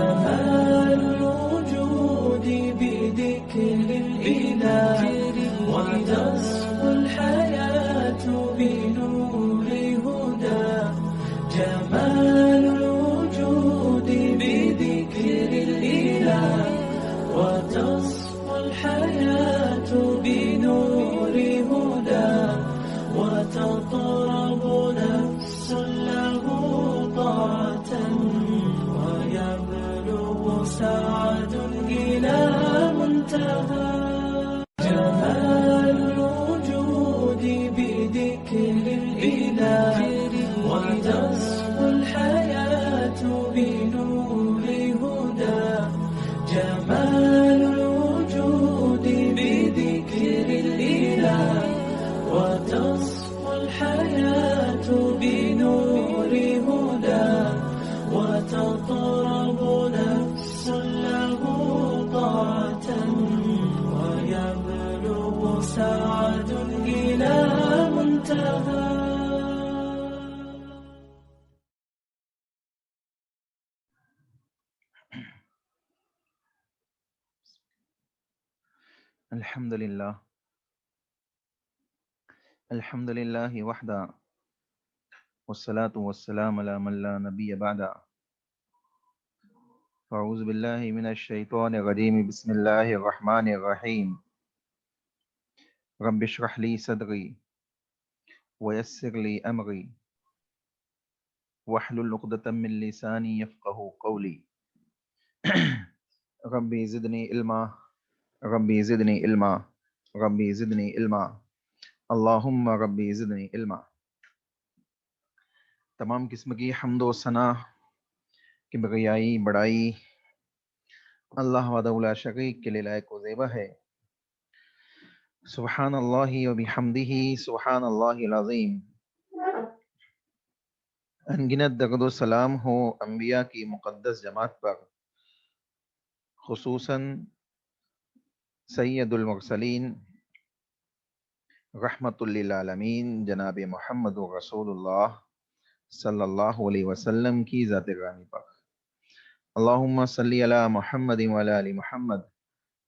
جمال الوجود بذكر الإله وتصفو الحياة بنور هدى. جمال الوجود بذكر الإله وتصفو الحياة بنور هدى. وتطرب نفس له طاعة ويبلغ سعد إلى منتهى. جمال الوجود بذكر الإله وتصفو الحياة بنور هدى. جمال الوجود بذكر الإله وتصفو الحياة بنور هدى. وتطرب نفس له طاعة ويبلغ سعد إلى منتهى. الحمد لله وحده والصلاة والسلام على من لا نبي بعده. أعوذ بالله من الشيطان الرجيم. بسم الله الرحمن الرحيم. رب اشرح لي صدري ويسر لي أمري واحلل عقدة من لساني يفقهوا قولي. ربي زدني علما ربي زدني علما ربي زدني علما اللہم ربی زدنی علما. تمام قسم کی حمد و ثنا کبریائی بڑائی اللہ وحدہ لا شریک کے لیے لائق و زیبہ ہے. سبحان اللہ و بحمدہ سبحان اللہ العظیم. انگنت درود و سلام ہو انبیاء کی مقدس جماعت پر، خصوصاً سید المرسلین رحمت للعالمین جناب محمد رسول اللہ صلی اللہ علیہ وسلم کی ذات گرامی پر. اللہم صلی علی محمد وعلی آل محمد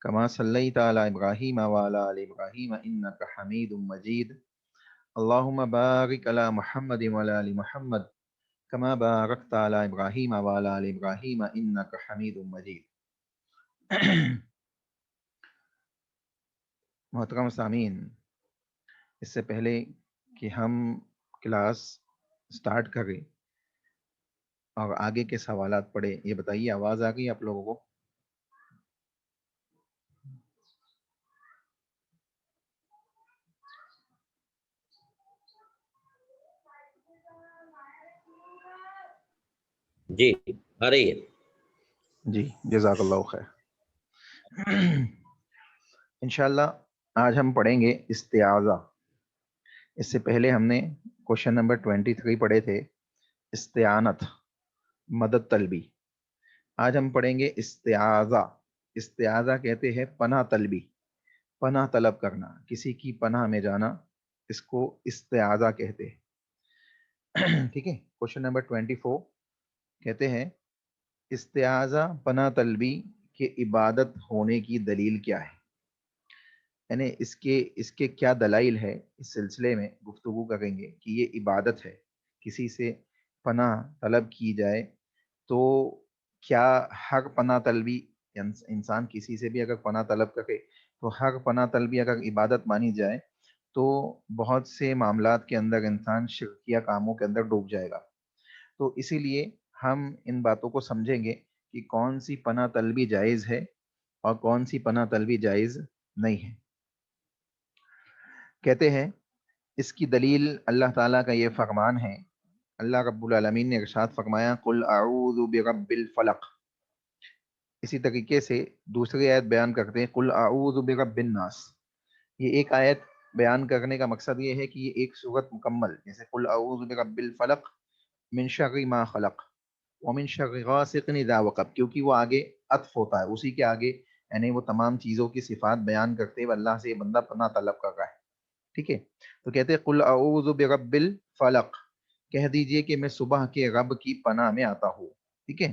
کما صلیت علی ابراہیم وعلی آل ابراہیم انک حمید مجید. اللہم بارک علی محمد وعلی آل محمد کما بارکت علی ابراہیم وعلی آل ابراہیم انک حمید مجید. محترم سامعین، اس سے پہلے کہ ہم کلاس سٹارٹ کریں اور آگے کے سوالات پڑھیں، یہ بتائیے آواز آ گئی آپ لوگوں کو؟ جی آ رہی ہے. جی جزاک اللہ خیر. انشاءاللہ آج ہم پڑھیں گے استعاذہ. اس سے پہلے ہم نے کوشچن نمبر 23 پڑھے تھے، استعانت، مدد طلبی. آج ہم پڑھیں گے استعاذہ. استعاذہ کہتے ہیں پناہ طلبی، پناہ طلب کرنا، کسی کی پناہ میں جانا، اس کو استعاذہ کہتے ہیں. ٹھیک ہے. کوشچن نمبر 24 کہتے ہیں استعاذہ پناہ طلبی کے عبادت ہونے کی دلیل کیا ہے. یعنی اس کے کیا دلائل ہے، اس سلسلے میں گفتگو کریں گے کہ یہ عبادت ہے، کسی سے پناہ طلب کی جائے تو کیا ہر پناہ طلبی، انسان کسی سے بھی اگر پناہ طلب کرے تو ہر پناہ طلبی اگر عبادت مانی جائے تو بہت سے معاملات کے اندر انسان شرکیہ کاموں کے اندر ڈوب جائے گا. تو اسی لیے ہم ان باتوں کو سمجھیں گے کہ کون سی پناہ طلبی جائز ہے اور کون سی پناہ طلبی جائز نہیں ہے. کہتے ہیں اس کی دلیل اللہ تعالیٰ کا یہ فرمان ہے. اللہ رب العالمین نے ارشاد فرمایا قل اعوذ برب الفلق. اسی طریقے سے دوسری آیت بیان کرتے ہیں قل اعوذ برب الناس. یہ ایک آیت بیان کرنے کا مقصد یہ ہے کہ یہ ایک صورت مکمل، جیسے قل اعوذ برب الفلق من شر ما خلق ومن شر غاسق اذا وقب، کیونکہ وہ آگے عطف ہوتا ہے اسی کے آگے، یعنی وہ تمام چیزوں کی صفات بیان کرتے ہوئے اللہ سے یہ بندہ پناہ طلب کر رہا ہے. ٹھیک ہے. تو کہتے ہیں قل اعوذ برب الفلق، کہہ دیجئے کہ میں صبح کے رب کی پناہ میں آتا ہوں. ٹھیک ہے.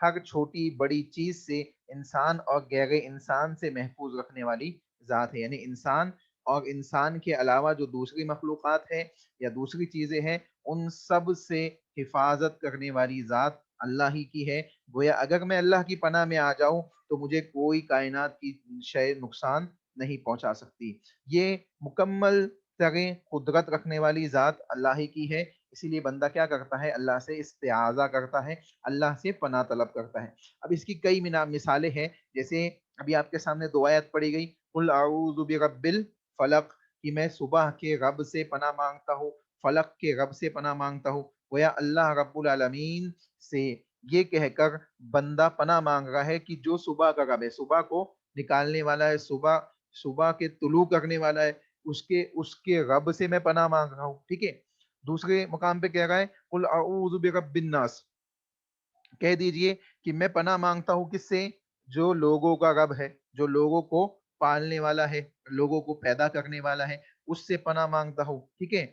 ہر چھوٹی بڑی چیز سے انسان اور غیر انسان سے محفوظ رکھنے والی ذات ہے. یعنی انسان اور انسان کے علاوہ جو دوسری مخلوقات ہیں یا دوسری چیزیں ہیں ان سب سے حفاظت کرنے والی ذات اللہ ہی کی ہے. گویا اگر میں اللہ کی پناہ میں آ جاؤں تو مجھے کوئی کائنات کی شے نقصان نہیں پہنچا سکتی. یہ مکمل ترین قدرت رکھنے والی ذات اللہ ہی کی ہے. اسی لیے بندہ کیا کرتا ہے؟ اللہ سے استعاذہ کرتا ہے، اللہ سے پناہ طلب کرتا ہے. اب اس کی کئی مثالیں ہیں، جیسے ابھی آپ کے سامنے دو آیت پڑھی گئی، قل اعوذ برب الفلق، کہ میں صبح کے رب سے پناہ مانگتا ہوں، فلق کے رب سے پناہ مانگتا ہوں. گویا اللہ رب العالمین سے یہ کہہ کر بندہ پناہ مانگ رہا ہے کہ جو صبح کا رب ہے، صبح کو نکالنے والا ہے، صبح کے طلوع کرنے والا ہے، اس کے رب سے میں پناہ مانگ رہا ہوں. ٹھیک ہے. دوسرے مقام پہ کہہ رہا ہے قل اعوذ برب الناس، کہہ دیجئے کہ میں پناہ مانگتا ہوں کس سے؟ جو لوگوں کا رب ہے، جو لوگوں کو پالنے والا ہے، لوگوں کو پیدا کرنے والا ہے، اس سے پناہ مانگتا ہوں. ٹھیک ہے.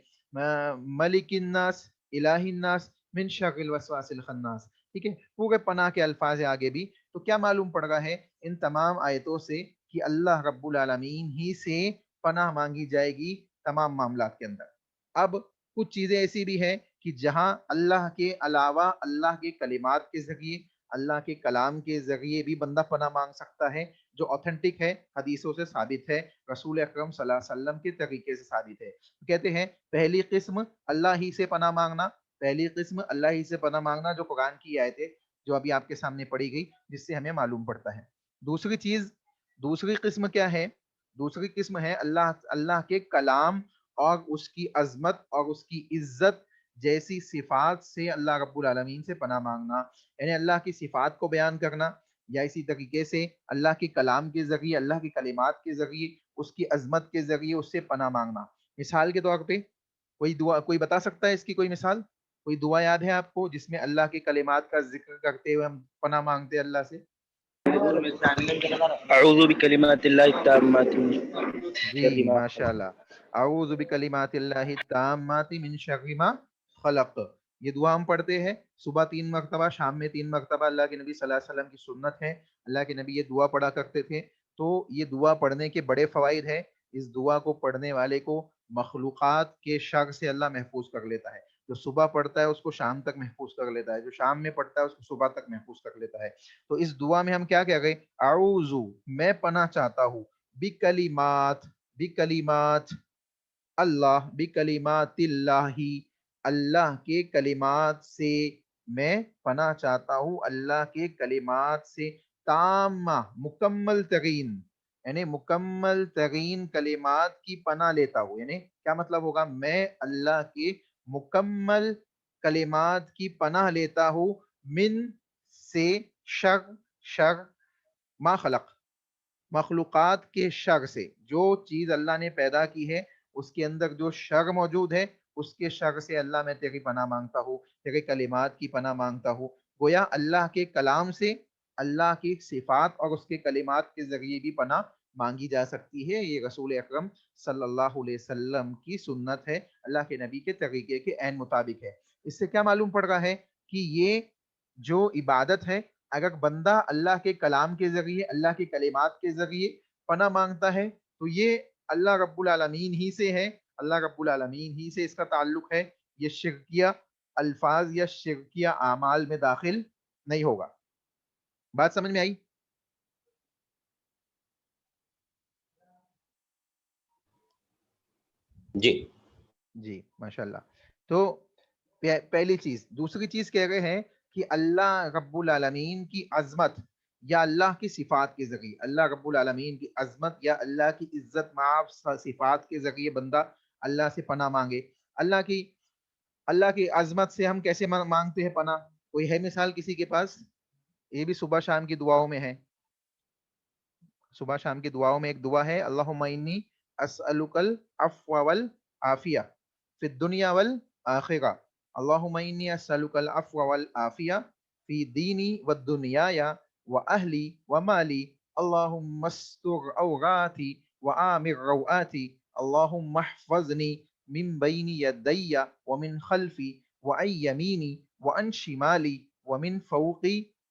ملک الناس الہ الناس من شر الوسواس الخناس. ٹھیک ہے. پورے پناہ کے الفاظ آگے بھی. تو کیا معلوم پڑ رہا ہے ان تمام آیتوں سے کہ اللہ رب العالمین ہی سے پناہ مانگی جائے گی تمام معاملات کے اندر. اب کچھ چیزیں ایسی بھی ہیں کہ جہاں اللہ کے علاوہ اللہ کے کلمات کے ذریعے، اللہ کے کلام کے ذریعے بھی بندہ پناہ مانگ سکتا ہے، جو اوتھینٹک ہے، حدیثوں سے ثابت ہے، رسول اکرم صلی اللہ علیہ وسلم کے طریقے سے ثابت ہے. کہتے ہیں پہلی قسم اللہ ہی سے پناہ مانگنا، پہلی قسم اللہ ہی سے پناہ مانگنا جو قرآن کی آیت ہے، جو ابھی آپ کے سامنے پڑھی گئی، جس سے ہمیں معلوم پڑتا ہے. دوسری قسم کیا ہے؟ دوسری قسم ہے اللہ کے کلام اور اس کی عظمت اور اس کی عزت جیسی صفات سے اللہ رب العالمین سے پناہ مانگنا. یعنی اللہ کی صفات کو بیان کرنا، یا اسی طریقے سے اللہ کے کلام کے ذریعے، اللہ کی کلمات کے ذریعے، اس کی عظمت کے ذریعے اس سے پناہ مانگنا. مثال کے طور پہ کوئی بتا سکتا ہے اس کی کوئی مثال؟ کوئی دعا یاد ہے آپ کو جس میں اللہ کے کلمات کا ذکر کرتے ہوئے ہم پناہ مانگتے ہیں اللہ سے؟ اعوذ بکلمات اللہ التامات من جی شر ما ماشاء اللہ. اعوذ بکلمات اللہ التامات من شر ما خلق. یہ دعا ہم پڑھتے ہیں صبح 3 مرتبہ، شام میں 3 مرتبہ. اللہ کے نبی صلی اللہ علیہ وسلم کی سنت ہے، اللہ کے نبی یہ دعا پڑھا کرتے تھے. تو یہ دعا پڑھنے کے بڑے فوائد ہیں. اس دعا کو پڑھنے والے کو مخلوقات کے شر سے اللہ محفوظ کر لیتا ہے. جو صبح پڑھتا ہے اس کو شام تک محفوظ کر لیتا ہے، جو شام میں پڑھتا ہے اس کو صبح تک محفوظ کر لیتا ہے. تو اس دعا میں ہم کیا کہہ گئے؟ اعوذ، میں پناہ چاہتا ہوں، بکلمات اللہ، بکلمات اللہ، اللہ کے کلمات سے میں پناہ چاہتا ہوں، اللہ کے کلمات سے، تامہ، مکمل ترین، یعنی مکمل ترین کلمات کی پناہ لیتا ہوں. یعنی کیا مطلب ہوگا؟ میں اللہ کے مکمل کلمات کی پناہ لیتا ہوں، من سے، شر ما خلق، مخلوقات کے شر سے. جو چیز اللہ نے پیدا کی ہے اس کے اندر جو شر موجود ہے اس کے شر سے اللہ میں تیری پناہ مانگتا ہوں، تیرے کلمات کی پناہ مانگتا ہوں. گویا اللہ کے کلام سے اللہ کی صفات اور اس کے کلمات کے ذریعے بھی پناہ مانگی جا سکتی ہے. یہ رسول اکرم صلی اللہ علیہ وسلم کی سنت ہے، اللہ کے نبی کے طریقے کے عین مطابق ہے. اس سے کیا معلوم پڑ رہا ہے کہ یہ جو عبادت ہے، اگر بندہ اللہ کے کلام کے ذریعے، اللہ کے کلمات کے ذریعے پناہ مانگتا ہے تو یہ اللہ رب العالمین ہی سے ہے، اللہ رب العالمین ہی سے اس کا تعلق ہے. یہ شرکیہ الفاظ یا شرکیہ اعمال میں داخل نہیں ہوگا. بات سمجھ میں آئی؟ جی ماشاءاللہ. تو پہلی چیز. دوسری چیز کہہ رہے ہیں کہ اللہ رب العالمین کی عظمت یا اللہ کی صفات کے ذریعے، اللہ رب العالمین کی عظمت یا اللہ کی عزت معاف صفات کے ذریعے بندہ اللہ سے پناہ مانگے. اللہ کی عظمت سے ہم کیسے مانگتے ہیں پناہ؟ کوئی ہے مثال کسی کے پاس؟ یہ بھی صبح شام کی دعاؤں میں ہے. صبح شام کی دعاؤں میں ایک دعا ہے، اللہم انی اسألک العفو والعافیہ فی الدنیا والآخرہ. اللہم انی اسألک العفو والعافیہ فی دینی والدنیای واہلی ومالی. اللہم استر عوراتی وآمر روآتی. اللہم احفظنی من بین یدی ومن خلفی وعن یمینی وعن شمالی ومن فوقی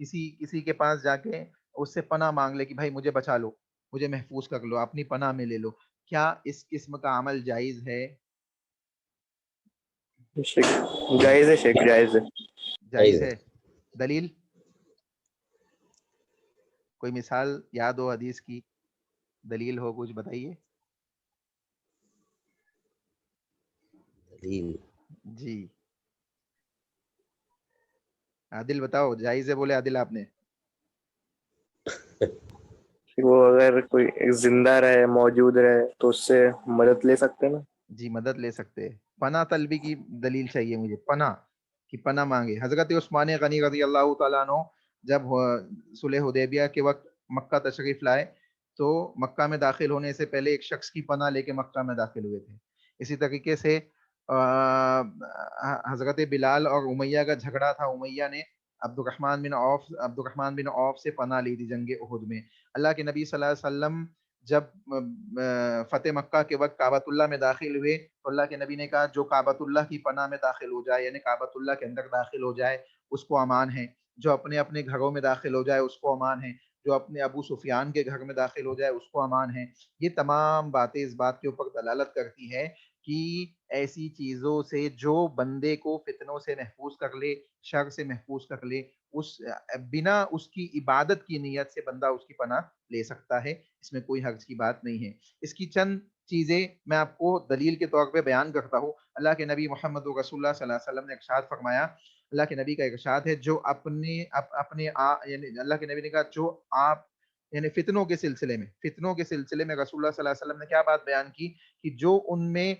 کسی کے پاس جا کے اس سے پناہ مانگ لے کہ بھائی مجھے بچا لو، مجھے محفوظ کر لو، اپنی پناہ میں لے لو، کیا اس قسم کا عمل جائز ہے؟ جائز ہے شیخ، جائز ہے۔ جائز ہے۔ دلیل؟ کوئی مثال یاد ہو حدیث کی، دلیل ہو کچھ بتائیے جی۔ عادل بتاؤ، جائز ہے بولے عادل آپ نے؟ وہ اگر کوئی زندہ رہے، موجود رہے تو اس سے مدد لے سکتے ہیں نا۔ جی مدد لے سکتے ہیں۔ پناہ طلبی کی دلیل چاہیے مجھے، پناہ کی پناہ مانگے۔ حضرت عثمان غنی رضی اللہ تعالیٰ عنہ جب صلح حدیبیہ کے وقت مکہ تشریف لائے تو مکہ میں داخل ہونے سے پہلے ایک شخص کی پناہ لے کے مکہ میں داخل ہوئے تھے۔ اسی طریقے سے حضرت بلال اور امیہ کا جھگڑا تھا، امیہ نے عبد الرحمن بن عوف سے پناہ لی تھی جنگ احد میں۔ اللہ کے نبی صلی اللہ علیہ وسلم جب فتح مکہ کے وقت کعبۃ اللہ میں داخل ہوئے تو اللہ کے نبی نے کہا جو کعبۃ اللہ کی پناہ میں داخل ہو جائے، یعنی کعبۃ اللہ کے اندر داخل ہو جائے اس کو امان ہے، جو اپنے اپنے گھروں میں داخل ہو جائے اس کو امان ہے، جو اپنے ابو سفیان کے گھر میں داخل ہو جائے اس کو امان ہے۔ یہ تمام باتیں اس بات کے اوپر دلالت کرتی ہے کہ ایسی چیزوں سے جو بندے کو فتنوں سے محفوظ کر لے، شر سے محفوظ کر لے، اس بنا اس کی عبادت کی نیت سے بندہ اس کی پناہ لے سکتا ہے، اس میں کوئی حرج کی بات نہیں ہے۔ اس کی چند چیزیں میں آپ کو دلیل کے طور پہ بیان کرتا ہوں۔ اللہ کے نبی محمد رسول اللہ صلی اللہ علیہ وسلم نے ارشاد فرمایا، اللہ کے نبی کا ارشاد ہے، جو یعنی اللہ کے نبی نے کہا جو آپ یعنی فتنوں کے سلسلے میں رسول اللہ صلی اللہ علیہ وسلم نے کیا بات بیان کی کہ جو ان میں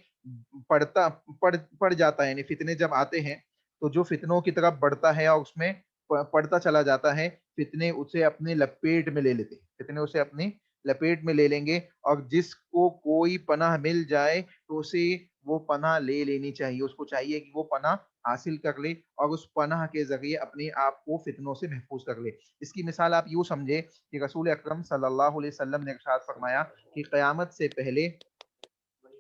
پڑ جاتا ہے، یعنی فتنے جب آتے ہیں تو جو فتنوں کی طرف بڑھتا ہے اور اس میں پڑھتا چلا جاتا ہے، فتنے اسے اپنے لپیٹ میں لے لیتے، فتنے اسے اپنی لپیٹ میں لے لیں گے، اور جس کو کوئی پناہ مل جائے تو اسے وہ پناہ لے لینی چاہیے، اس کو چاہیے کہ وہ پناہ حاصل کر لے اور اس پناہ کے ذریعے اپنے آپ کو فتنوں سے محفوظ کر لے۔ اس کی مثال آپ یوں سمجھے کہ رسول اکرم صلی اللہ علیہ وسلم نے ارشاد فرمایا کہ قیامت سے پہلے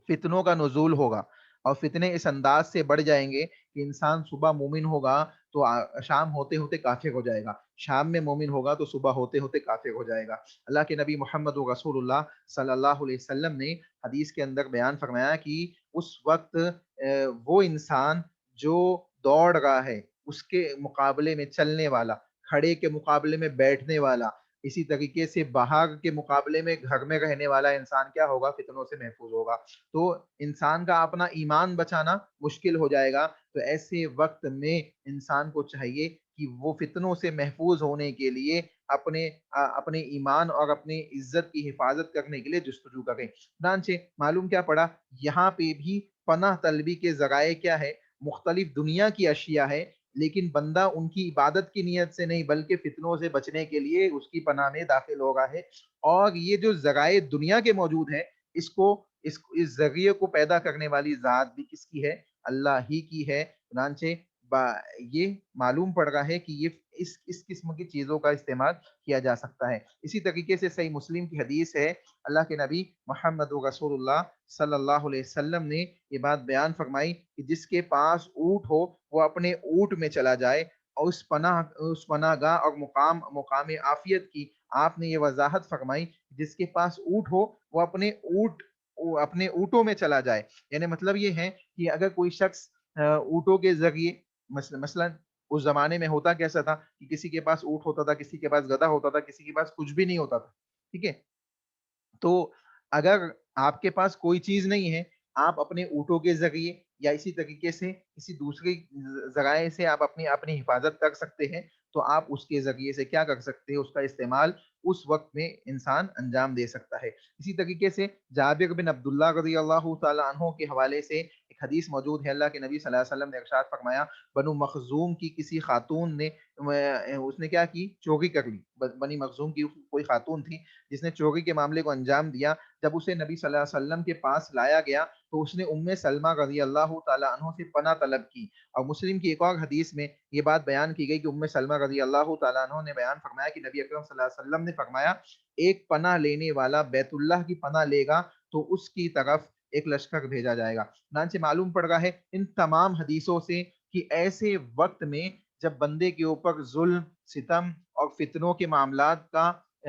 فتنوں کا نزول ہوگا اور فتنے اس انداز سے بڑھ جائیں گے کہ انسان صبح مومن ہوگا تو شام ہوتے ہوتے کافر ہو جائے گا، شام میں مومن ہوگا تو صبح ہوتے ہوتے کافر ہو جائے گا۔ اللہ کے نبی محمد رسول اللہ صلی اللہ علیہ وسلم نے حدیث کے اندر بیان فرمایا کہ اس وقت وہ انسان جو دوڑ رہا ہے اس کے مقابلے میں چلنے والا، کھڑے کے مقابلے میں بیٹھنے والا، اسی طریقے سے باہر کے مقابلے میں گھر میں رہنے والا انسان کیا ہوگا؟ فتنوں سے محفوظ ہوگا۔ تو انسان کا اپنا ایمان بچانا مشکل ہو جائے گا، تو ایسے وقت میں انسان کو چاہیے کہ وہ فتنوں سے محفوظ ہونے کے لیے اپنے ایمان اور اپنی عزت کی حفاظت کرنے کے لیے جستجو کریں۔ چنانچہ معلوم کیا پڑا، یہاں پہ بھی پناہ طلبی کے ذرائع کیا ہے؟ مختلف دنیا کی اشیاء ہے، لیکن بندہ ان کی عبادت کی نیت سے نہیں بلکہ فتنوں سے بچنے کے لیے اس کی پناہ میں داخل ہو رہا ہے۔ اور یہ جو ذرائع دنیا کے موجود ہیں، اس ذریعے کو پیدا کرنے والی ذات بھی کس کی ہے؟ اللہ ہی کی ہے۔ چنانچہ یہ معلوم پڑ رہا ہے کہ یہ اس قسم کی چیزوں کا استعمال کیا جا سکتا ہے۔ اسی طریقے سے صحیح مسلم کی حدیث ہے، اللہ کے نبی محمد رسول اللہ صلی اللہ علیہ وسلم نے یہ بات بیان فرمائی کہ جس کے پاس اونٹ ہو وہ اپنے اونٹ میں چلا جائے، اور اس پناہ گاہ اور مقام عافیت کی آپ نے یہ وضاحت فرمائی، جس کے پاس اونٹ ہو وہ اپنے اونٹوں میں چلا جائے۔ یعنی مطلب یہ ہے کہ اگر کوئی شخص اونٹوں کے ذریعے مثلا اس زمانے میں ہوتا کیسا تھا کہ کسی کے پاس اونٹ ہوتا تھا، کسی کے پاس گدھا ہوتا تھا، کسی کے پاس کچھ بھی نہیں ہوتا تھا، ٹھیک ہے؟ تو اگر آپ کے پاس کوئی چیز نہیں ہے، آپ اپنے اونٹوں کے ذریعے یا اسی طریقے سے کسی دوسرے ذرائع سے آپ اپنی حفاظت کر سکتے ہیں، تو آپ اس کے ذریعے سے کیا کر سکتے ہیں؟ اس کا استعمال اس وقت میں انسان انجام دے سکتا ہے۔ اسی طریقے سے جابر بن عبداللہ رضی اللہ تعالی عنہ کے حوالے سے ایک حدیث موجود ہے، اللہ کے نبی صلی اللہ علیہ وسلم نے ارشاد فرمایا، بنو مخزوم کی کسی خاتون نے اس نے کیا کی؟ چوری کر لی۔ بنی مخزوم کی کوئی خاتون تھی جس نے چوری کے معاملے کو انجام دیا۔ جب اسے نبی صلی اللہ علیہ وسلم کے پاس لایا گیا تو اس نے ام سلمہ رضی اللہ تعالی عنہ سے پناہ طلب کی، اور مسلم کی ایک اور حدیث میں یہ بات بیان کی گئی کہ ام سلمہ رضی اللہ تعالی عنہ نے بیان فرمایا کہ نبی اکرم صلی اللہ علیہ وسلم نے فرمایا، ایک پناہ لینے والا بیت اللہ کی پناہ لے گا تو اس کی طرف ایک لشکر بھیجا جائے گا۔ چنانچہ معلوم پڑ رہا ہے ان تمام حدیثوں سے کہ ایسے وقت میں جب بندے کے اوپر ظلم ستم اور فتنوں کے معاملات کا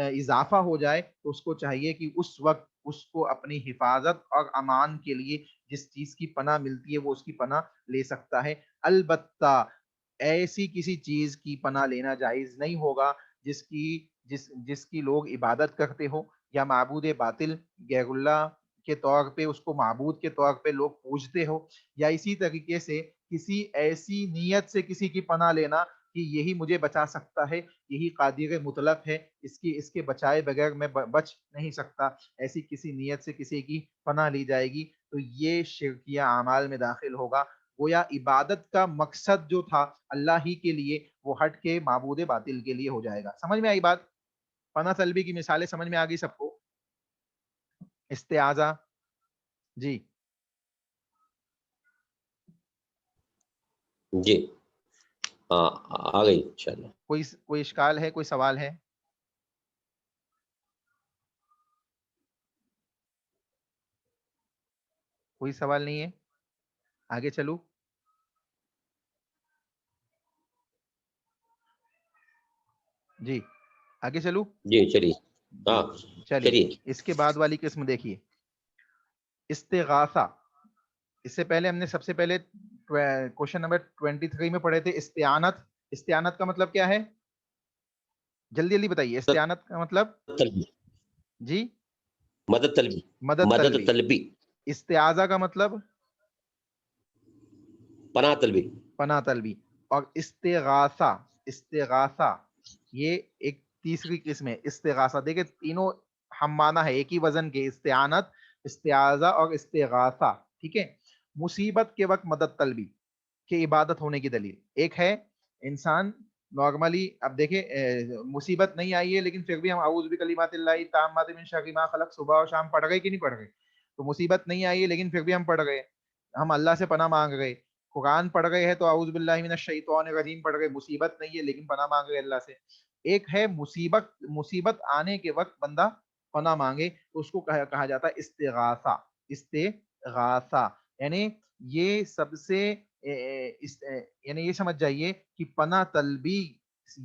اضافہ ہو جائے تو اس کو چاہیے کہ اس وقت اس کو اپنی حفاظت اور امان کے لیے جس چیز کی پناہ ملتی ہے وہ اس کی پناہ لے سکتا ہے. البتہ ایسی کسی چیز کی پناہ لینا جائز نہیں ہوگا جس کی لوگ عبادت کرتے ہو یا معبود باطل غیر اللہ کے طور پہ اس کو معبود کے طور پہ لوگ پوجتے ہو, یا اسی طریقے سے کسی ایسی نیت سے کسی کی پناہ لینا کہ یہی مجھے بچا سکتا ہے, یہی قادر مطلق ہے, اس کے بچائے بغیر میں بچ نہیں سکتا, ایسی کسی نیت سے کسی کی پناہ لی جائے گی تو یہ شرکیہ اعمال میں داخل ہوگا. گویا عبادت کا مقصد جو تھا اللہ ہی کے لیے وہ ہٹ کے معبود باطل کے لیے ہو جائے گا. سمجھ میں آئی بات؟ پناہ طلبی کی مثالیں سمجھ میں آ گئی سب کو؟ استعاذہ جی جی ہاں آ گئی انشاءاللہ. کوئی اشکال ہے, کوئی سوال ہے؟ کوئی سوال نہیں ہے؟ آگے چلو. جی آگے چلو. جی چلیے. ہاں چلیے چلیے. اس کے بعد والی قسم دیکھیے, استغاثہ. اس سے پہلے ہم نے سب سے پہلے کوشچن نمبر 23 میں پڑھے تھے استعانت. استعانت کا مطلب کیا ہے؟ جلدی جلدی بتائیے. استعانت کا مطلب طلبی. جی مدد طلبی. مدد طلبی. طلبی. استعاذہ کا مطلب پناہ طلبی. پناہ طلبی. اور استغاثہ, استغاثہ یہ ایک تیسری قسم ہے. استغاثہ دیکھیں تینوں ہم معنی ہے ایک ہی وزن کے, استعانت, استعاذہ اور استغاثہ. ٹھیک ہے. مصیبت کے وقت مدد طلبی کہ عبادت ہونے کی دلیل ایک ہے. انسان نارملی اب دیکھیں مصیبت نہیں آئی ہے لیکن پھر بھی ہم اعوذ بکلمات اللہ التامات من شر ما خلق صبح اور شام پڑھ گئے کہ نہیں پڑھ گئے؟ تو مصیبت نہیں آئی ہے لیکن پھر بھی ہم پڑھ گئے, ہم اللہ سے پناہ مانگ گئے. قرآن پڑھ گئے ہیں تو اعوذ باللہ من الشیطان الرجیم پڑھ گئے, مصیبت نہیں ہے لیکن پناہ مانگ گئے اللہ سے. ایک ہے مصیبت آنے کے وقت بندہ پناہ مانگے تو اس کو کہا جاتا ہے استغاثہ. استغاثہ یعنی یہ سب سے یعنی یہ سمجھ جائیے کہ پناہ طلبی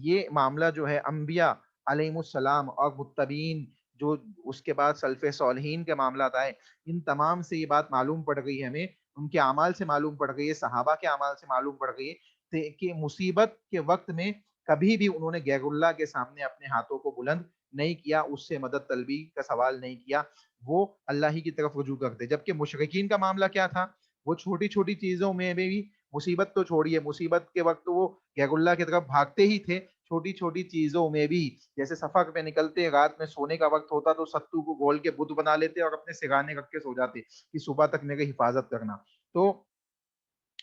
یہ معاملہ جو ہے انبیاء علیہم السلام اور متبین جو اس کے بعد سلف صالحین کے معاملات آئے, ان تمام سے یہ بات معلوم پڑ گئی ہے ہمیں, ان کے اعمال سے معلوم پڑ گئی ہے, صحابہ کے اعمال سے معلوم پڑ گئی ہے کہ مصیبت کے وقت میں کبھی بھی انہوں نے غیر اللہ کے سامنے اپنے ہاتھوں کو بلند نہیں کیا, اس سے مدد طلبی کا سوال نہیں کیا, وہ اللہ ہی کی طرف رجوع کرتے. جبکہ مشرکین کا معاملہ کیا تھا؟ وہ چھوٹی چھوٹی چیزوں میں بھی مصیبت تو چھوڑیے, مصیبت کے وقت وہ غیر اللہ کی طرف بھاگتے ہی تھے. چھوٹی چھوٹی چیزوں میں بھی جیسے سفر پہ نکلتے, رات میں سونے کا وقت ہوتا تو ستو کو گول کے بت بنا لیتے اور اپنے سگانے رکھ کے سو جاتے کہ صبح تک میری حفاظت کرنا. تو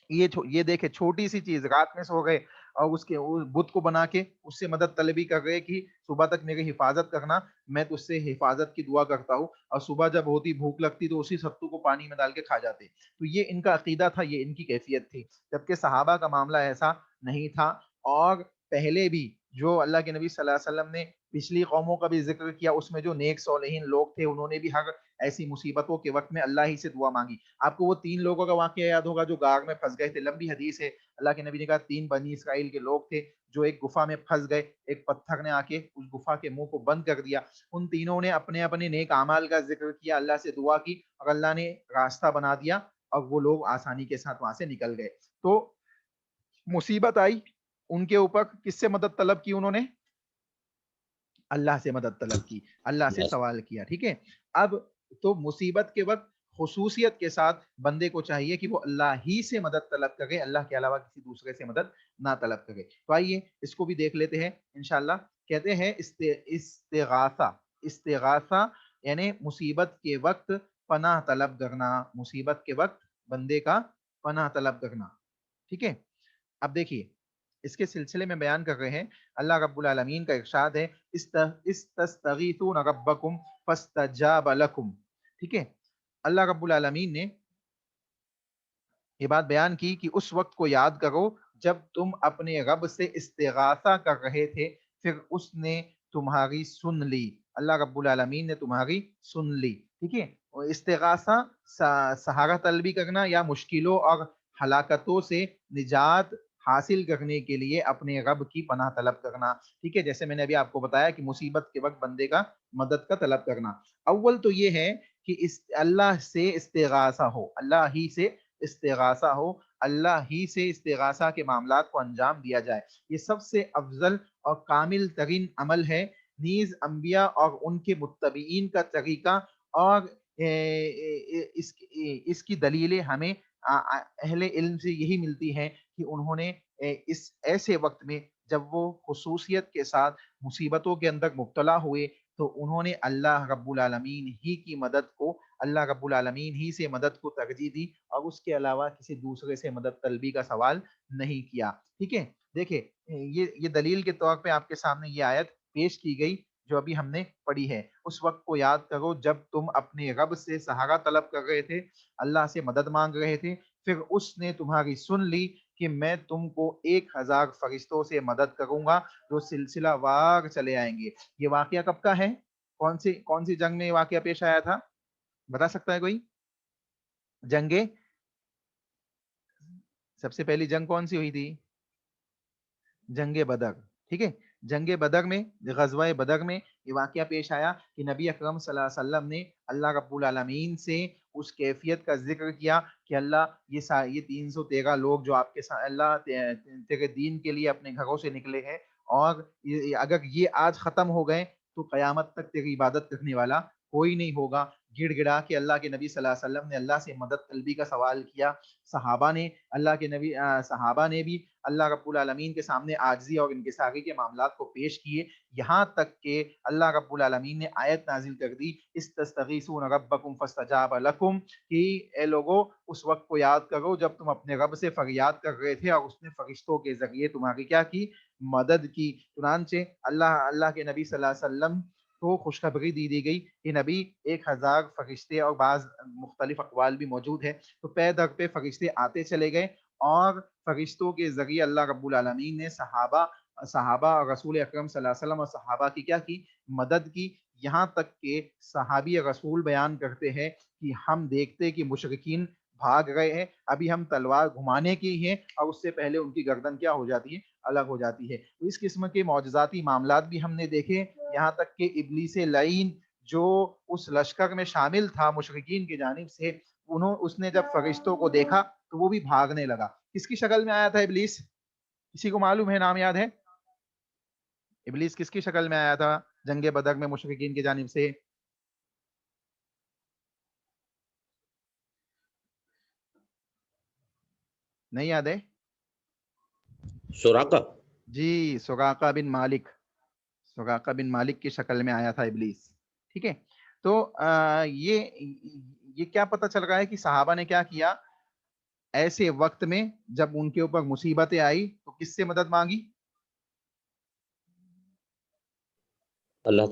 یہ دیکھے چھوٹی سی چیز, رات میں سو گئے اور اس کے بت کو بنا کے اس سے مدد طلبی کر گئے کہ صبح تک میری حفاظت کرنا, میں تو اس سے حفاظت کی دعا کرتا ہوں, اور صبح جب ہوتی بھوک لگتی تو اسی ستو کو پانی میں ڈال کے کھا جاتے. تو یہ ان کا عقیدہ تھا, یہ ان کی کیفیت تھی, جبکہ صحابہ کا معاملہ ایسا نہیں تھا. اور پہلے بھی جو اللہ کے نبی صلی اللہ علیہ وسلم نے پچھلی قوموں کا بھی ذکر کیا, اس میں جو نیک صالحین لوگ تھے انہوں نے بھی ہر ایسی مصیبتوں کے وقت میں اللہ ہی سے دعا مانگی. آپ کو وہ 3 لوگوں کا واقعہ یاد ہوگا جو غار میں پھنس گئے تھے, لمبی حدیث ہے. اللہ کے نبی نے کہا 3 بنی اسرائیل کے لوگ تھے جو ایک گفا میں پھنس گئے, ایک پتھر نے آ کے اس گفا کے منہ کو بند کر دیا. ان تینوں نے اپنے اپنے نیک اعمال کا ذکر کیا, اللہ سے دعا کی اور اللہ نے راستہ بنا دیا اور وہ لوگ آسانی کے ساتھ وہاں سے نکل گئے. تو مصیبت آئی ان کے اوپر, کس سے مدد طلب کی انہوں نے؟ اللہ سے مدد طلب کی, اللہ سے سوال کیا. ٹھیک ہے. اب تو مصیبت کے وقت خصوصیت کے ساتھ بندے کو چاہیے کہ وہ اللہ ہی سے مدد طلب کرے, اللہ کے علاوہ کسی دوسرے سے مدد نہ طلب کرے. تو آئیے اس کو بھی دیکھ لیتے ہیں انشاءاللہ. کہتے ہیں استغاثہ. استغاثہ یعنی مصیبت کے وقت پناہ طلب کرنا, مصیبت کے وقت بندے کا پناہ طلب کرنا. ٹھیک ہے. اب دیکھیے اس کے سلسلے میں بیان کر رہے ہیں, اللہ رب العالمین کا ارشاد ہے استستغیثون ربکم فاستجاب لکم. ٹھیک ہے. اللہ رب العالمین نے یہ بات بیان کی کہ اس وقت کو یاد کرو جب تم اپنے رب سے استغاثہ کر رہے تھے, پھر اس نے تمہاری سن لی. اللہ رب العالمین نے تمہاری سن لی. ٹھیک ہے. استغاثہ سہارا طلبی کرنا یا مشکلوں اور ہلاکتوں سے نجات حاصل کرنے کے لیے اپنے رب کی پناہ طلب کرنا. ٹھیک ہے, جیسے میں نے ابھی آپ کو بتایا کہ مصیبت کے وقت بندے کا مدد کا طلب کرنا. اول تو یہ ہے کہ اللہ سے استغاثہ ہو, اللہ ہی سے استغاثہ ہو, اللہ ہی سے استغاثہ کے معاملات کو انجام دیا جائے. یہ سب سے افضل اور کامل ترین عمل ہے. نیز انبیاء اور ان کے متبعین کا طریقہ اور اس کی دلیلیں ہمیں اہل علم سے یہی ملتی ہیں کہ انہوں نے اس ایسے وقت میں جب وہ خصوصیت کے ساتھ مصیبتوں کے اندر مبتلا ہوئے تو انہوں نے اللہ رب العالمین ہی کی مدد کو, اللہ رب العالمین ہی سے مدد کو ترجیح دی اور اس کے علاوہ کسی دوسرے سے مدد طلبی کا سوال نہیں کیا. ٹھیک ہے, دیکھیں یہ دلیل کے طور پہ آپ کے سامنے یہ آیت پیش کی گئی جو ابھی ہم نے پڑھی ہے. اس وقت کو یاد کرو جب تم اپنے رب سے سہارا طلب کر رہے تھے, اللہ سے مدد مانگ رہے تھے, پھر اس نے تمہاری سن لی کہ میں تم کو 1000 فرشتوں سے مدد کروں گا جو سلسلہ وار چلے آئیں گے. یہ واقعہ کب کا ہے؟ کون سی جنگ میں یہ واقعہ پیش آیا تھا, بتا سکتا ہے کوئی؟ سب سے پہلی جنگ کون سی ہوئی تھی؟ جنگ بدر. ٹھیک ہے, جنگ بدر میں, غزوہ بدر میں یہ واقعہ پیش آیا کہ نبی اکرم صلی اللہ علیہ وسلم نے اللہ رب العالمین سے اس کیفیت کا ذکر کیا کہ اللہ یہ 313 لوگ جو آپ کے ساتھ اللہ تیرے دین کے لیے اپنے گھروں سے نکلے ہیں, اور اگر یہ آج ختم ہو گئے تو قیامت تک تیری عبادت کرنے والا کوئی نہیں ہوگا. گڑ گڑا کے اللہ کے نبی صلی اللہ علیہ وسلم نے اللہ سے مدد طلبی کا سوال کیا. صحابہ نے بھی اللہ رب العالمین کے سامنے عاجزی اور انکساری کے معاملات کو پیش کیے, یہاں تک کہ اللہ رب العالمین نے آیت نازل کر دی استستغیثون ربکم فاستجاب لکم, کہ اے لوگو اس وقت کو یاد کرو جب تم اپنے رب سے فریاد کر رہے تھے اور اس نے فرشتوں کے ذریعے تمہاری کیا کی, مدد کی. چنانچہ اللہ کے نبی صلی اللہ علیہ وسلم کو خوشخبری دی گئی کہ نبی 1000 فرشتے, اور بعض مختلف اقوال بھی موجود ہے, تو پے در پہ فرشتے آتے چلے گئے اور فرشتوں کے ذریعے اللہ رب العالمین نے صحابہ اور رسول اکرم صلی اللہ علیہ وسلم اور صحابہ کی کیا کی, مدد کی. یہاں تک کہ صحابی رسول بیان کرتے ہیں کہ ہم دیکھتے کہ مشرکین بھاگ رہے ہیں, ابھی ہم تلوار گھمانے کی ہیں اور اس سے پہلے ان کی گردن کیا ہو جاتی ہے, الگ ہو جاتی ہے. تو اس قسم کے معجزاتی معاملات بھی ہم نے دیکھے, یہاں تک کہ ابلیس لعین جو اس لشکر میں شامل تھا مشرکین کی جانب سے, اس نے جب فرشتوں کو دیکھا تو وہ بھی بھاگنے لگا. کس کی شکل میں آیا تھا ابلیس؟ کسی کو معلوم ہے, نام یاد ہے؟ ابلیس کس کی شکل میں آیا تھا جنگ بدر میں مشرکین کی جانب سے؟ نہیں یاد ہے؟ سراقہ, جی, سراقہ بن مالک کی شکل میں آیا تھا ابلیس. ٹھیک ہے, تو یہ کیا پتہ چل رہا ہے کہ صحابہ نے کیا کیا ایسے وقت میں جب ان کے اوپر مصیبتیں آئی تو کس سے مدد مانگی؟ اللہ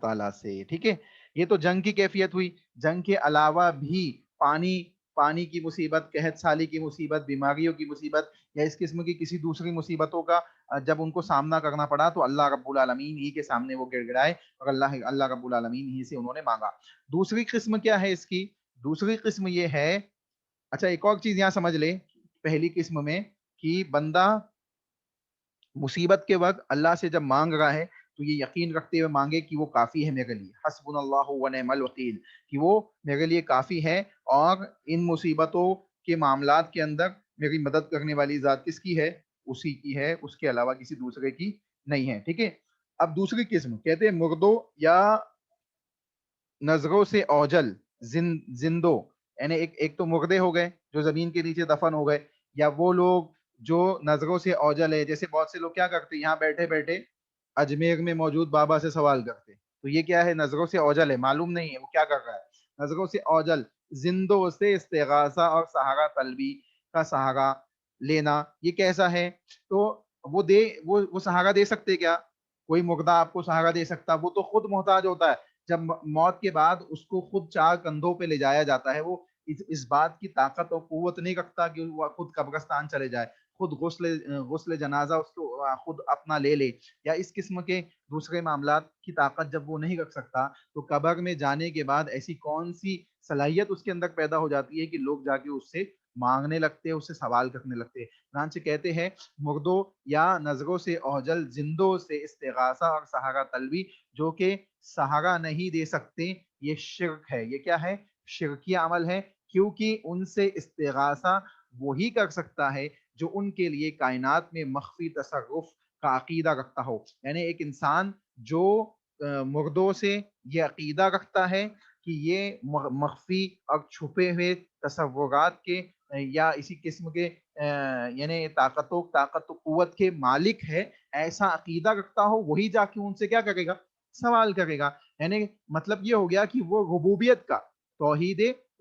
تعالیٰ سے. ٹھیک ہے, یہ تو جنگ کی کیفیت ہوئی. جنگ کے علاوہ بھی پانی کی مصیبت, قحط سالی کی مصیبت, بیماریوں کی مصیبت یا اس قسم کی کسی دوسری مصیبتوں کا جب ان کو سامنا کرنا پڑا تو اللہ رب العالمین ہی کے سامنے وہ گڑ گڑائے اور اللہ رب العالمین ہی سے انہوں نے مانگا. دوسری قسم کیا ہے اس کی؟ دوسری قسم یہ ہے, اچھا ایک اور چیز یہاں سمجھ لے, پہلی قسم میں کہ بندہ مصیبت کے وقت اللہ سے جب مانگ رہا ہے تو یہ یقین رکھتے ہوئے مانگے کہ وہ کافی ہے میرے لیے, حسبنا اللہ و نعم الوکیل, کہ وہ میرے لیے کافی ہے اور ان مصیبتوں کے معاملات کے اندر میری مدد کرنے والی ذات کس کی ہے؟ اسی کی ہے, اس کے علاوہ کسی دوسرے کی نہیں ہے. ٹھیک ہے, اب دوسری قسم کہتے ہیں مردوں یا نظروں سے اوجل زندوں, یعنی ایک تو مردے ہو گئے جو زمین کے نیچے دفن ہو گئے, یا وہ لوگ جو نظروں سے اوجل ہے, جیسے بہت سے لوگ کیا کرتے ہیں یہاں بیٹھے بیٹھے اجمیر میں موجود بابا سے سوال کرتے, تو یہ کیا ہے؟ نظروں سے اوجل ہے, معلوم نہیں ہے وہ کیا کر رہا ہے. نظروں سے اوجل زندوں سے استغاثہ اور سہارا طلبی کا سہارا لینا, یہ کیسا ہے؟ تو وہ سہارا دے سکتے کیا؟ کوئی مردہ آپ کو سہارا دے سکتا؟ وہ تو خود محتاج ہوتا ہے, جب موت کے بعد اس کو خود 4 کندھوں پہ لے جایا جاتا ہے, وہ اس بات کی طاقت اور قوت نہیں رکھتا کہ وہ خود قبرستان چلے جائے, خود غسل جنازہ اس کو خود اپنا لے لے, یا اس قسم کے دوسرے معاملات کی طاقت جب وہ نہیں رکھ سکتا تو قبر میں جانے کے بعد ایسی کون سی صلاحیت اس کے اندر پیدا ہو جاتی ہے کہ لوگ جا کے اس سے مانگنے لگتے ہیں, اس سے سوال کرنے لگتے ہیں. چنانچہ کہتے ہیں مردوں یا نظروں سے اوجل زندوں سے استغاثہ اور سہارا طلبی جو کہ سہارا نہیں دے سکتے, یہ شرک ہے. یہ کیا ہے؟ شرکی عمل ہے, کیونکہ ان سے استغاثہ وہی کر سکتا ہے جو ان کے لیے کائنات میں مخفی تصرف کا عقیدہ رکھتا ہو. یعنی ایک انسان جو مردوں سے یہ عقیدہ رکھتا ہے کہ یہ مخفی اور چھپے ہوئے تصورات کے یا اسی قسم کے یعنی طاقت و قوت کے مالک ہے, ایسا عقیدہ رکھتا ہو, وہی جا کے ان سے کیا کرے گا؟ سوال کرے گا. یعنی مطلب یہ ہو گیا کہ وہ ربوبیت کا, توحید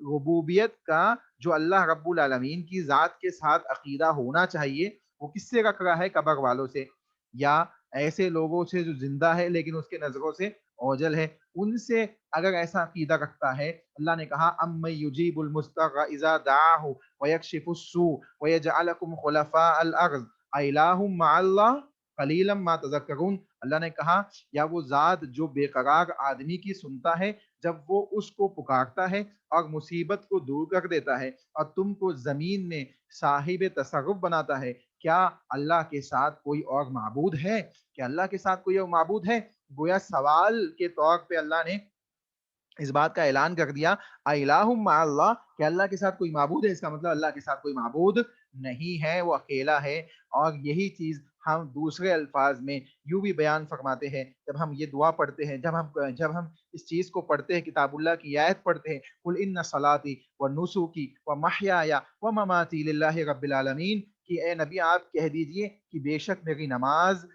ربوبیت کا جو اللہ رب العالمین کی ذات کے ساتھ عقیدہ ہونا چاہیے, وہ کس سے رکھ رہا ہے؟ قبر والوں سے, یا ایسے لوگوں سے جو زندہ ہے لیکن اس کے نظروں سے اوجل ہے, ان سے اگر ایسا عقیدہ رکھتا ہے. اللہ نے کہا اَمَّن يُجِيبُ الْمُضْطَرَّ إِذَا دَعَاهُ وَيَكْشِفُ السُّوءَ وَيَجْعَلُكُمْ خُلَفَاءَ الْأَرْضِ أَإِلَٰهٌ مَّعَ اللَّهِ قَلِيلًا مَّا تَذَكَّرُونَ. اللہ نے کہا یا وہ ذات جو بے قرار آدمی کی سنتا ہے جب وہ اس کو پکارتا ہے اور مصیبت کو دور کر دیتا ہے اور تم کو زمین میں صاحب تصرف بناتا ہے, کیا اللہ کے ساتھ کوئی اور معبود ہے؟ کیا اللہ کے ساتھ کوئی اور معبود ہے؟ گویا سوال کے طور پہ اللہ نے اس بات کا اعلان کر دیا الہ مع اللہ, کہ اللہ کے ساتھ کوئی معبود ہے. اس کا مطلب اللہ کے ساتھ کوئی معبود نہیں ہے, وہ اکیلا ہے. اور یہی چیز ہم دوسرے الفاظ میں یوں بھی بیان فرماتے ہیں جب ہم یہ دعا پڑھتے ہیں, جب ہم اس چیز کو پڑھتے ہیں, کتاب اللہ کی آیت پڑھتے ہیں, قل ان صلاتی و نسکی و محیای و مماتی للہ رب العالمین, کہ اے نبی آپ کہہ دیجئے کہ بے شک میری نماز,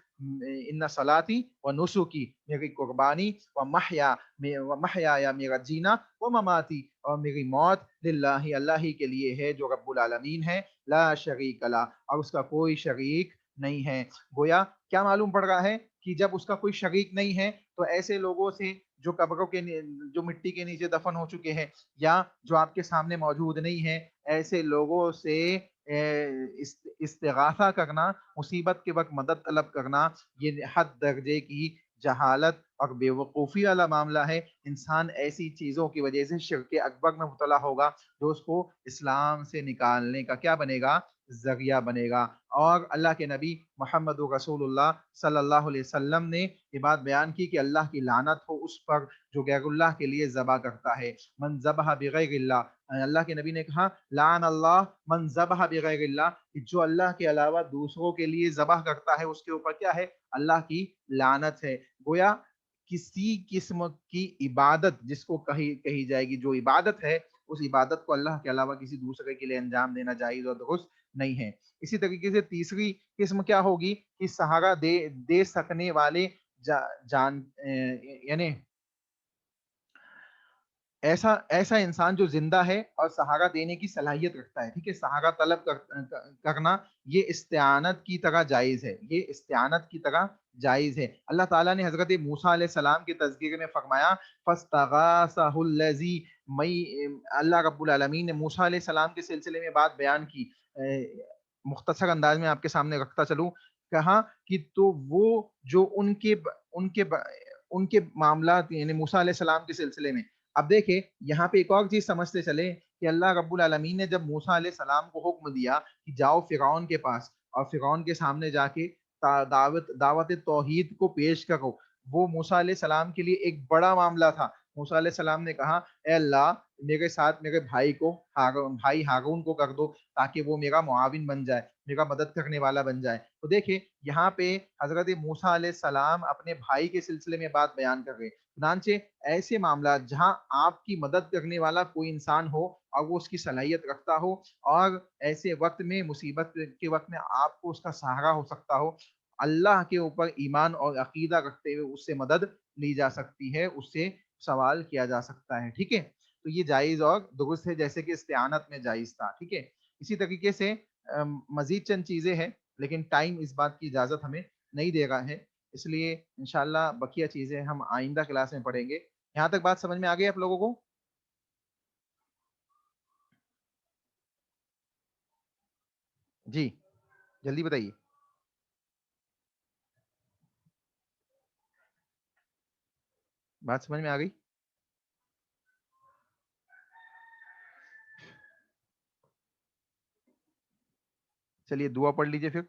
ان صلاتی و نسکی میری قربانی, و محیا میرا جینا, و مماتی اور میری موت, للہ اللہ ہی کے لیے ہے جو رب العالمین ہے, لا شریک لا اور اس کا کوئی شریک نہیں ہے. گویا کیا معلوم پڑ رہا ہے کہ جب اس کا کوئی شریک نہیں ہے تو ایسے لوگوں سے جو قبروں کے جو مٹی کے نیچے دفن ہو چکے ہیں یا جو آپ کے سامنے موجود نہیں ہیں, ایسے لوگوں سے استغاثہ کرنا, مصیبت کے وقت مدد طلب کرنا, یہ حد درجے کی جہالت اور بے وقوفی والا معاملہ ہے. انسان ایسی چیزوں کی وجہ سے شرک اکبر میں مبتلا ہوگا جو اس کو اسلام سے نکالنے کا کیا بنے گا؟ ذریعہ بنے گا. اور اللہ کے نبی محمد رسول اللہ صلی اللہ علیہ وسلم نے یہ بات بیان کی کہ اللہ کی لعنت ہو اس پر جو غیر اللہ کے لیے ذبح کرتا ہے. من ذبح بغیر اللہ, اللہ کے نبی نے کہا لعن اللہ من ذبح بغیر اللہ, جو اللہ کے علاوہ دوسروں کے لیے ذبح کرتا ہے اس کے اوپر کیا ہے؟ اللہ کی لعنت ہے. گویا کسی قسم کی عبادت جس کو کہی جائے گی, جو عبادت ہے اس عبادت کو اللہ کے علاوہ کسی دوسرے کے لیے انجام دینا جائز اور درست نہیں ہے. اسی طریقے سے تیسری قسم کیا ہوگی کہ سہارا دے سکنے والے یعنی ایسا انسان جو زندہ ہے اور سہارا دینے کی صلاحیت رکھتا ہے, ٹھیک ہے, سہارا طلب کرنا یہ استعانت کی طرح جائز ہے, یہ استعانت کی طرح جائز ہے. اللہ تعالیٰ نے حضرت موسیٰ علیہ السلام کے تذکرے میں فرمایا فاستغاثہ الذی, اللہ رب العالمین نے موسیٰ علیہ السلام کے سلسلے میں بات بیان کی, مختصر انداز میں آپ کے سامنے رکھتا چلوں. کہا کہ تو وہ جو ان کے معاملات یعنی موسیٰ علیہ السلام کے سلسلے میں. اب دیکھیں یہاں پہ ایک اور چیز سمجھتے چلے کہ اللہ رب العالمین نے جب موسیٰ علیہ السلام کو حکم دیا کہ جاؤ فرعون کے پاس اور فرعون کے سامنے جا کے دعوت توحید کو پیش کرو, وہ موسیٰ علیہ السلام کے لیے ایک بڑا معاملہ تھا. موسیٰ علیہ السلام نے کہا اے اللہ میرے ساتھ میرے بھائی ہارون کو کر دو تاکہ وہ میرا معاون بن جائے, میرا مدد کرنے والا بن جائے. تو دیکھیں یہاں پہ حضرت موسیٰ علیہ السلام اپنے بھائی کے سلسلے میں بات بیان کر رہے. چنانچہ ایسے معاملات جہاں آپ کی مدد کرنے والا کوئی انسان ہو اور وہ اس کی صلاحیت رکھتا ہو اور ایسے وقت میں مصیبت کے وقت میں آپ کو اس کا سہارا ہو سکتا ہو, اللہ کے اوپر ایمان اور عقیدہ رکھتے ہوئے اس سے مدد لی جا سکتی ہے, اس سے سوال کیا جا سکتا ہے. ٹھیک ہے, تو یہ جائز اور درست ہے جیسے کہ استعانت میں جائز تھا. ٹھیک ہے, اسی طریقے سے مزید چند چیزیں ہیں لیکن ٹائم اس بات کی اجازت ہمیں نہیں دے رہا ہے, اس لیے انشاءاللہ بقیہ چیزیں ہم آئندہ کلاس میں پڑھیں گے. یہاں تک بات سمجھ میں آ گئی آپ لوگوں کو؟ جی جلدی بتائیے. بات سمجھ میں آ گئی؟ چلیے دعا پڑھ لیجیے پھر.